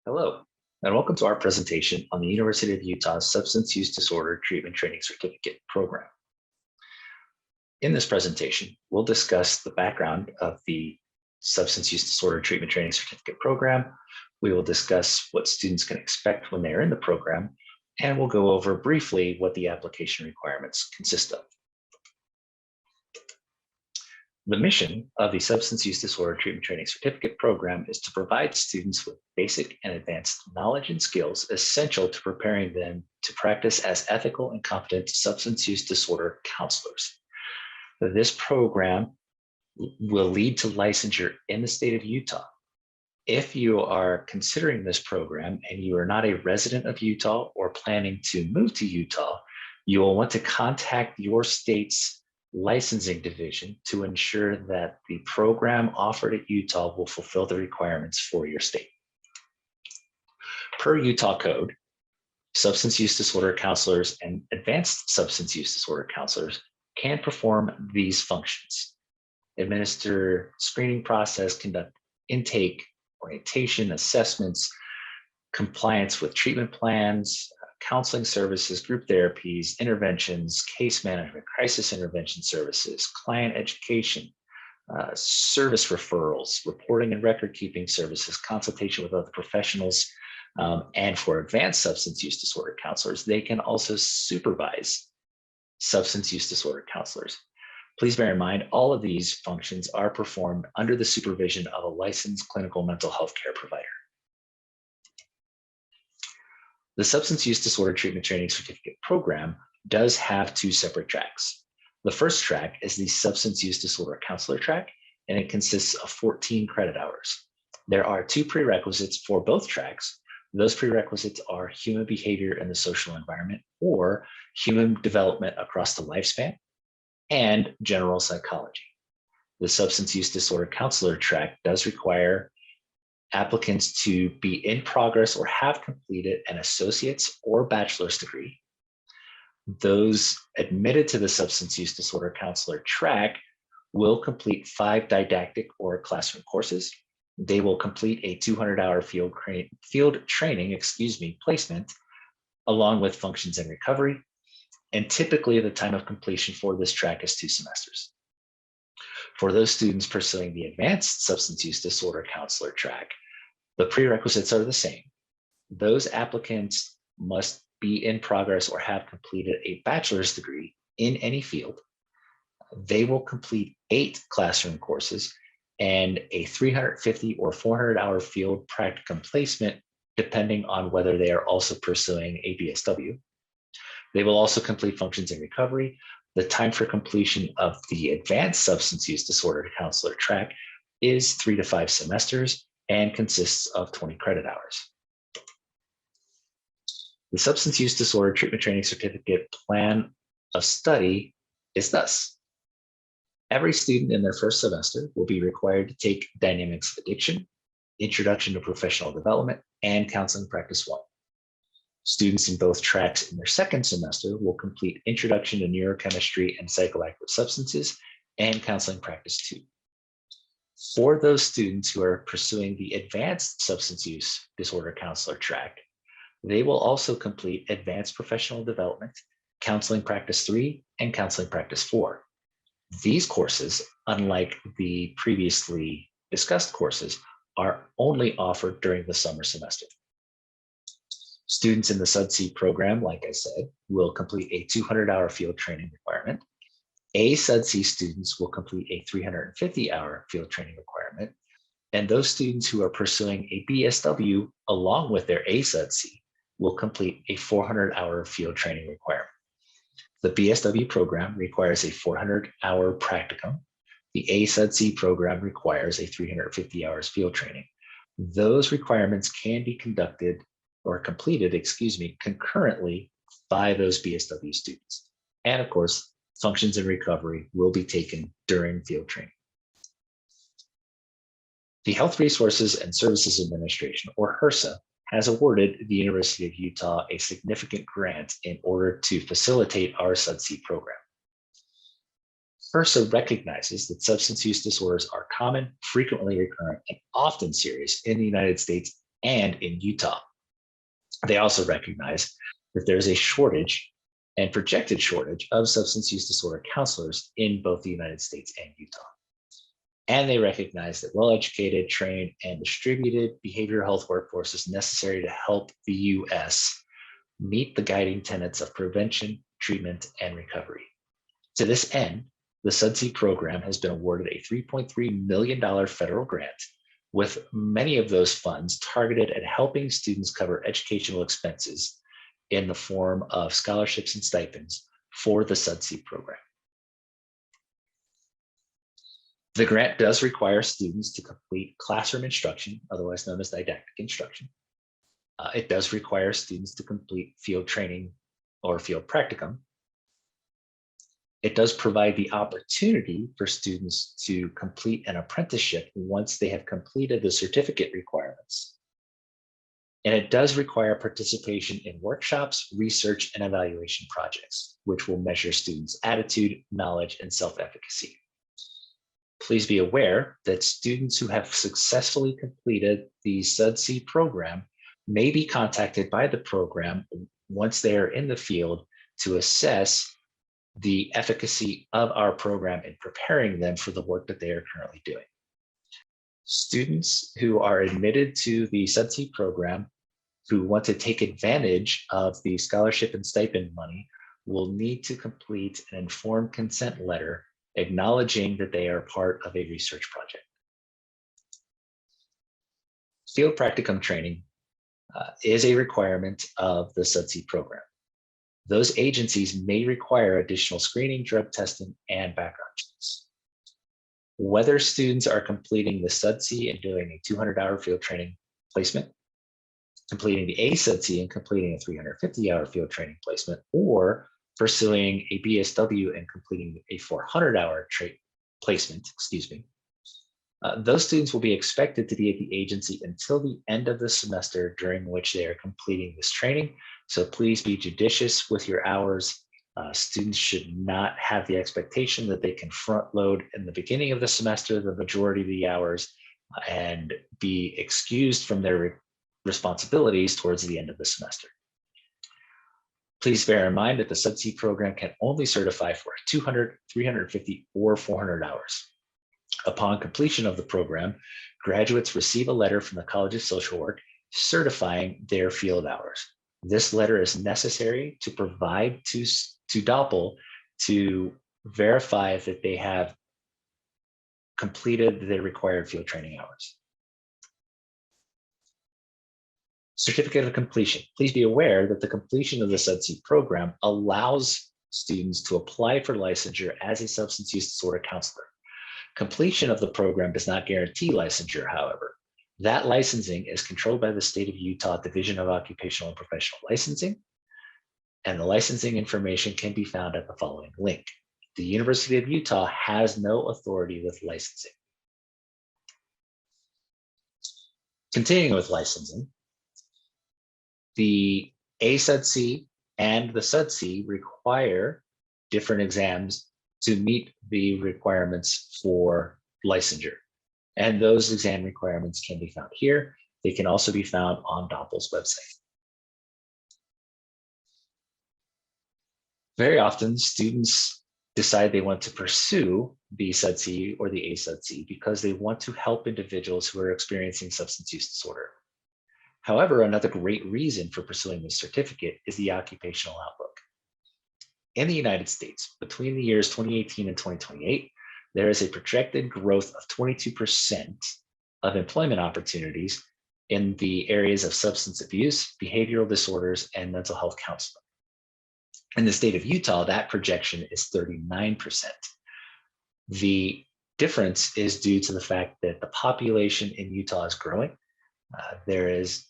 Hello, and welcome to our presentation on the University of Utah's Substance Use Disorder Treatment Training Certificate Program. In this presentation, we'll discuss the background of the Substance Use Disorder Treatment Training Certificate Program. We will discuss what students can expect when they're in the program, and we'll go over briefly what the application requirements consist of. The mission of the Substance Use Disorder Treatment Training Certificate Program is to provide students with basic and advanced knowledge and skills essential to preparing them to practice as ethical and competent substance use disorder counselors. This program will lead to licensure in the state of Utah. If you are considering this program and you are not a resident of Utah or planning to move to Utah, you will want to contact your state's licensing division to ensure that the program offered at Utah will fulfill the requirements for your state. Per Utah code, substance use disorder counselors and advanced substance use disorder counselors can perform these functions: administer screening process, conduct intake, orientation, assessments, compliance with treatment plans, counseling services, group therapies, interventions, case management, crisis intervention services, client education, service referrals, reporting and record keeping services, consultation with other professionals, and for advanced substance use disorder counselors, they can also supervise substance use disorder counselors. Please bear in mind, all of these functions are performed under the supervision of a licensed clinical mental health care provider. The Substance Use Disorder Treatment Training Certificate Program does have two separate tracks. The first track is the Substance Use Disorder Counselor track, and it consists of 14 credit hours. There are two prerequisites for both tracks. Those prerequisites are human behavior in the social environment, or human development across the lifespan, and general psychology. The Substance Use Disorder Counselor track does require applicants to be in progress or have completed an associate's or bachelor's degree. Those admitted to the Substance Use Disorder Counselor track will complete 5 didactic or classroom courses. They will complete a 200-hour field training placement, along with functions and recovery. And typically the time of completion for this track is 2 semesters. For those students pursuing the Advanced Substance Use Disorder Counselor track, the prerequisites are the same. Those applicants must be in progress or have completed a bachelor's degree in any field. They will complete 8 classroom courses and a 350 or 400-hour field practicum placement, depending on whether they are also pursuing a BSW. They will also complete functions in recovery. The time for completion of the Advanced Substance Use Disorder Counselor track is 3 to 5 semesters and consists of 20 credit hours. The Substance Use Disorder Treatment Training Certificate plan of study is thus: every student in their first semester will be required to take Dynamics of Addiction, Introduction to Professional Development, and Counseling Practice 1. Students in both tracks in their second semester will complete Introduction to Neurochemistry and Psychoactive Substances and Counseling Practice 2. For those students who are pursuing the Advanced Substance Use Disorder Counselor track, they will also complete Advanced Professional Development, Counseling Practice 3, and Counseling Practice 4. These courses, unlike the previously discussed courses, are only offered during the summer semester. Students in the SUD-C program, like I said, will complete a 200-hour field training requirement. SUD-C students will complete a 350-hour field training requirement. And those students who are pursuing a BSW along with their SUD-C will complete a 400-hour field training requirement. The BSW program requires a 400-hour practicum. The SUD-C program requires a 350 hours field training. Those requirements can be completed, concurrently by those BSW students. And of course, functions and recovery will be taken during field training. The Health Resources and Services Administration, or HRSA, has awarded the University of Utah a significant grant in order to facilitate our SUD-C program. HRSA recognizes that substance use disorders are common, frequently recurrent, and often serious in the United States and in Utah. They also recognize that there's a shortage and projected shortage of substance use disorder counselors in both the United States and Utah. And they recognize that well-educated, trained, and distributed behavioral health workforce is necessary to help the U.S. meet the guiding tenets of prevention, treatment, and recovery. To this end, the SUDC program has been awarded a $3.3 million federal grant, with many of those funds targeted at helping students cover educational expenses in the form of scholarships and stipends for the SUDC program. The grant does require students to complete classroom instruction, otherwise known as didactic instruction. It does require students to complete field training or field practicum. It does provide the opportunity for students to complete an apprenticeship once they have completed the certificate requirements. And it does require participation in workshops, research, and evaluation projects, which will measure students' attitude, knowledge, and self-efficacy. Please be aware that students who have successfully completed the SUDC program may be contacted by the program once they are in the field to assess the efficacy of our program in preparing them for the work that they are currently doing. Students who are admitted to the SUDC program who want to take advantage of the scholarship and stipend money will need to complete an informed consent letter acknowledging that they are part of a research project. Field practicum training is a requirement of the SUDC program. Those agencies may require additional screening, drug testing, and background checks. Whether students are completing the SUDC and doing a 200-hour field training placement, completing the ASUDC and completing a 350-hour field training placement, or pursuing a BSW and completing a 400-hour placement, those students will be expected to be at the agency until the end of the semester during which they are completing this training. So please be judicious with your hours. Students should not have the expectation that they can front load in the beginning of the semester the majority of the hours and be excused from their responsibilities towards the end of the semester. Please bear in mind that the SUDC program can only certify for 200, 350, or 400 hours. Upon completion of the program, graduates receive a letter from the College of Social Work certifying their field hours. This letter is necessary to provide to DOPL to verify that they have completed the required field training hours. Certificate of completion. Please be aware that the completion of the SUDC program allows students to apply for licensure as a substance use disorder counselor. Completion of the program does not guarantee licensure, however. That licensing is controlled by the state of Utah Division of Occupational and Professional Licensing, and the licensing information can be found at the following link. The University of Utah has no authority with licensing. Continuing with licensing, the ASUDC and the SUDC require different exams to meet the requirements for licensure. And those exam requirements can be found here. They can also be found on DOPL's website. Very often, students decide they want to pursue the SUDC or the ASUDC because they want to help individuals who are experiencing substance use disorder. However, another great reason for pursuing this certificate is the occupational outlook. In the United States, between the years 2018 and 2028, there is a projected growth of 22% of employment opportunities in the areas of substance abuse, behavioral disorders, and mental health counseling. In the state of Utah, that projection is 39%. The difference is due to the fact that the population in Utah is growing. There is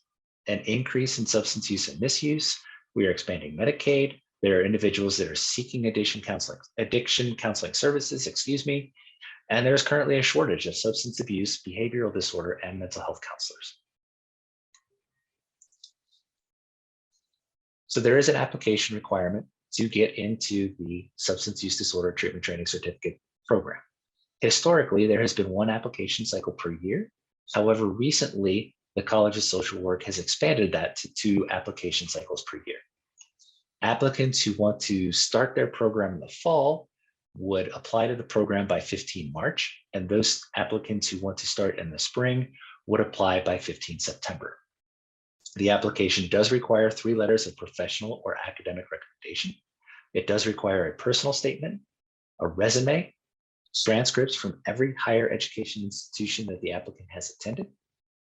an increase in substance use and misuse. We are expanding Medicaid. There are individuals that are seeking addiction counseling services, and there's currently a shortage of substance abuse, behavioral disorder, and mental health counselors. So there is an application requirement to get into the Substance Use Disorder Treatment Training Certificate program. Historically, there has been one application cycle per year. However, recently, the College of Social Work has expanded that to 2 application cycles per year. Applicants who want to start their program in the fall would apply to the program by 15 March, and those applicants who want to start in the spring would apply by 15 September. The application does require 3 letters of professional or academic recommendation. It does require a personal statement, a resume, transcripts from every higher education institution that the applicant has attended,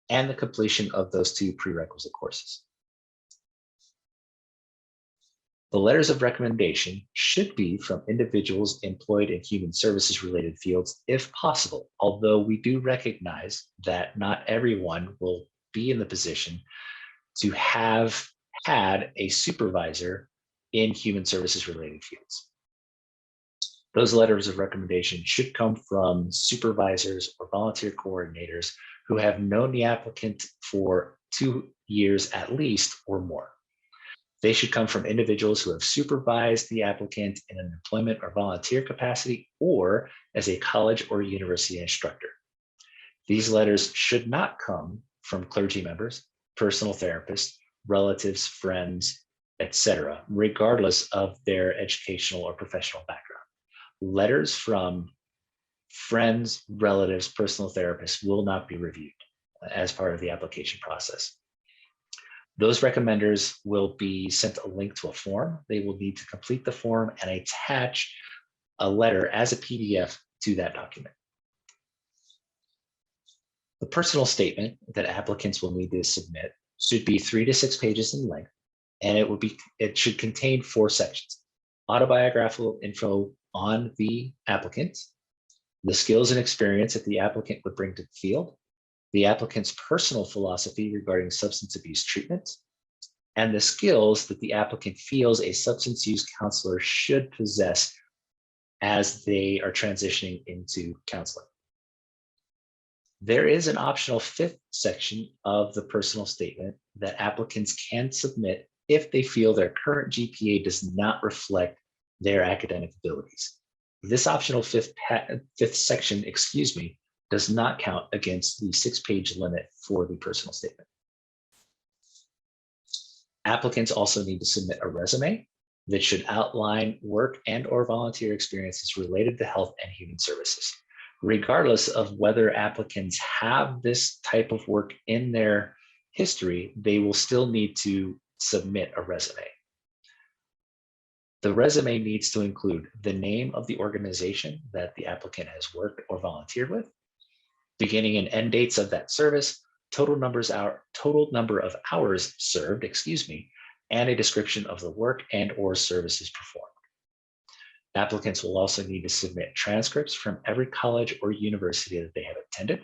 and the completion of those 2 prerequisite courses. The letters of recommendation should be from individuals employed in human services related fields if possible, although we do recognize that not everyone will be in the position to have had a supervisor in human services related fields. Those letters of recommendation should come from supervisors or volunteer coordinators who have known the applicant for 2 years at least or more. They should come from individuals who have supervised the applicant in an employment or volunteer capacity or as a college or university instructor. These letters should not come from clergy members, personal therapists, relatives, friends, etc., regardless of their educational or professional background. Letters from friends, relatives, personal therapists will not be reviewed as part of the application process. Those recommenders will be sent a link to a form. They will need to complete the form and attach a letter as a PDF to that document. The personal statement that applicants will need to submit should be 3 to 6 pages in length, and it should contain 4 sections: autobiographical info on the applicant, the skills and experience that the applicant would bring to the field, the applicant's personal philosophy regarding substance abuse treatment, and the skills that the applicant feels a substance use counselor should possess as they are transitioning into counseling. There is an optional 5th section of the personal statement that applicants can submit if they feel their current GPA does not reflect their academic abilities. This optional fifth section, does not count against the 6-page limit for the personal statement. Applicants also need to submit a resume that should outline work and/or volunteer experiences related to health and human services. Regardless of whether applicants have this type of work in their history, they will still need to submit a resume. The resume needs to include the name of the organization that the applicant has worked or volunteered with, beginning and end dates of that service, total number of hours served, and a description of the work and/or services performed. Applicants will also need to submit transcripts from every college or university that they have attended.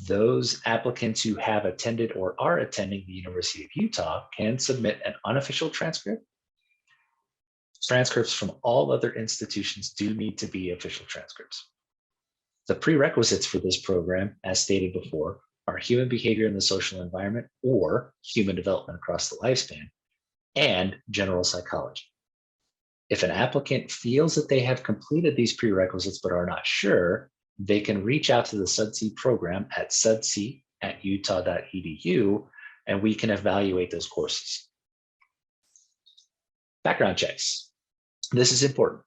Those applicants who have attended or are attending the University of Utah can submit an unofficial transcript. Transcripts from all other institutions do need to be official transcripts. The prerequisites for this program, as stated before, are human behavior in the social environment or human development across the lifespan, and general psychology. If an applicant feels that they have completed these prerequisites but are not sure, they can reach out to the SUDC program at sudc@utah.edu, and we can evaluate those courses. Background checks. This is important.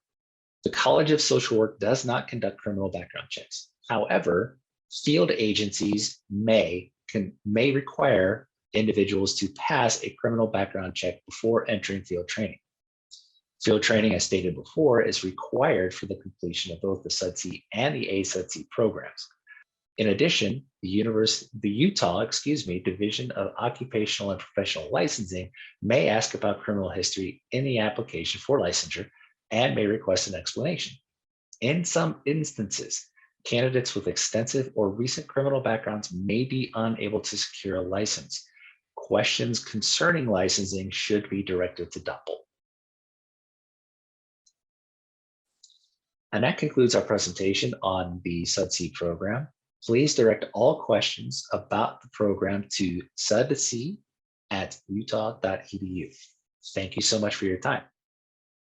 The College of Social Work does not conduct criminal background checks. However, field agencies may require individuals to pass a criminal background check before entering field training. Field training, as stated before, is required for the completion of both the SUDC and the ASUDC programs. In addition, the Utah Division of Occupational and Professional Licensing may ask about criminal history in the application for licensure and may request an explanation. In some instances, candidates with extensive or recent criminal backgrounds may be unable to secure a license. Questions concerning licensing should be directed to DOPL. And that concludes our presentation on the SUDC program. Please direct all questions about the program to sudc@utah.edu. Thank you so much for your time.